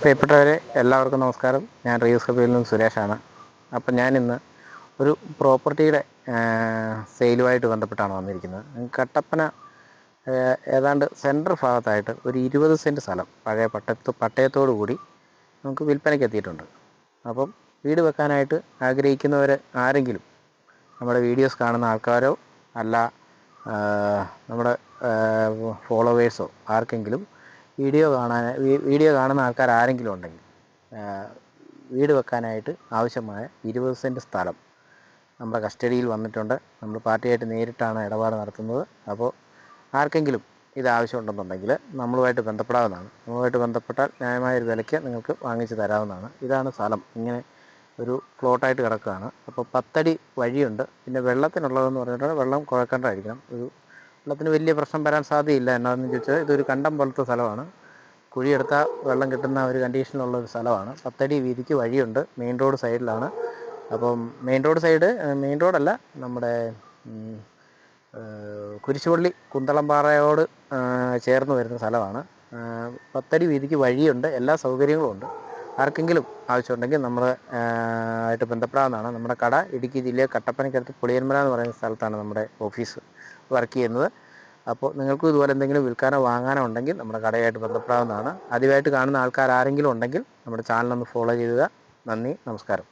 പ്രിയപ്പെട്ടവരെ എല്ലാവർക്കും നമസ്കാരം. ഞാൻ റിയൂസ് കബീറിൽ നിന്നും സുരേഷാണ്. അപ്പം ഞാനിന്ന് ഒരു പ്രോപ്പർട്ടിയുടെ സെയിലുമായിട്ട് ബന്ധപ്പെട്ടാണ് വന്നിരിക്കുന്നത്. കട്ടപ്പന ഏതാണ്ട് സെൻട്രൽ ഭാഗത്തായിട്ട് ഒരു 20 സെൻറ്റ് സ്ഥലം പഴയ പട്ടയത്തോടു കൂടി നമുക്ക് വിൽപ്പനയ്ക്ക് എത്തിയിട്ടുണ്ട്. അപ്പം വീട് വെക്കാനായിട്ട് ആഗ്രഹിക്കുന്നവർ ആരെങ്കിലും നമ്മുടെ വീഡിയോസ് കാണുന്ന ആൾക്കാരോ അല്ല നമ്മുടെ ഫോളോവേഴ്സോ ആർക്കെങ്കിലും വീഡിയോ കാണുന്ന ആൾക്കാർ ആരെങ്കിലും ഉണ്ടെങ്കിൽ വീട് വെക്കാനായിട്ട് ആവശ്യമായ 20 സെൻറ്റ് സ്ഥലം നമ്മുടെ കസ്റ്റഡിയിൽ വന്നിട്ടുണ്ട്. നമ്മൾ പാർട്ടിയായിട്ട് നേരിട്ടാണ് ഇടപാട് നടത്തുന്നത്. അപ്പോൾ ആർക്കെങ്കിലും ഇത് ആവശ്യമുണ്ടെന്നുണ്ടെങ്കിൽ നമ്മളുമായിട്ട് ബന്ധപ്പെടാവുന്നതാണ്. നമ്മളുമായിട്ട് ബന്ധപ്പെട്ടാൽ ന്യായമായൊരു വിലയ്ക്ക് നിങ്ങൾക്ക് വാങ്ങിച്ച് തരാവുന്നതാണ്. ഇതാണ് സ്ഥലം. ഇങ്ങനെ ഒരു പ്ലോട്ടായിട്ട് കിടക്കുകയാണ്. അപ്പോൾ 10 അടി വഴിയുണ്ട്. പിന്നെ വെള്ളത്തിനുള്ളതെന്ന് പറഞ്ഞിട്ടുണ്ടെങ്കിൽ വെള്ളം കുഴക്കേണ്ടതായിരിക്കണം. വെള്ളത്തിന് വലിയ പ്രശ്നം വരാൻ സാധ്യതയില്ല. എന്നാണെന്ന് ചോദിച്ചാൽ ഇതൊരു കണ്ടം പോലത്തെ സ്ഥലമാണ്. കുഴിയെടുത്താൽ വെള്ളം കിട്ടുന്ന ഒരു കണ്ടീഷനിലുള്ള ഒരു സ്ഥലമാണ്. 10 അടി വീതിക്ക് വഴിയുണ്ട്. മെയിൻ റോഡ് സൈഡിലാണ്. അപ്പം മെയിൻ റോഡല്ല, നമ്മുടെ കുരിശുപള്ളി കുന്തളംപാറയോട് ചേർന്ന് വരുന്ന സ്ഥലമാണ്. 10 അടി വീതിക്ക് വഴിയുണ്ട്. എല്ലാ സൗകര്യങ്ങളും ഉണ്ട്. ആർക്കെങ്കിലും ആവശ്യമുണ്ടെങ്കിൽ നമ്മൾ ആയിട്ട് ബന്ധപ്പെടാവുന്നതാണ്. നമ്മുടെ കട ഇടുക്കി ജില്ലയിൽ കട്ടപ്പനയ്ക്കടുത്ത് പുളിയന്മല എന്ന് പറയുന്ന സ്ഥലത്താണ് നമ്മുടെ ഓഫീസ് വർക്ക് ചെയ്യുന്നത്. അപ്പോൾ നിങ്ങൾക്കും ഇതുപോലെ എന്തെങ്കിലും വിൽക്കാനോ വാങ്ങാനോ ഉണ്ടെങ്കിൽ നമ്മുടെ കടയായിട്ട് ബന്ധപ്പെടാവുന്നതാണ്. ആദ്യമായിട്ട് കാണുന്ന ആൾക്കാർ ആരെങ്കിലും ഉണ്ടെങ്കിൽ നമ്മുടെ ചാനലൊന്ന് ഫോളോ ചെയ്യുക. നന്ദി, നമസ്കാരം.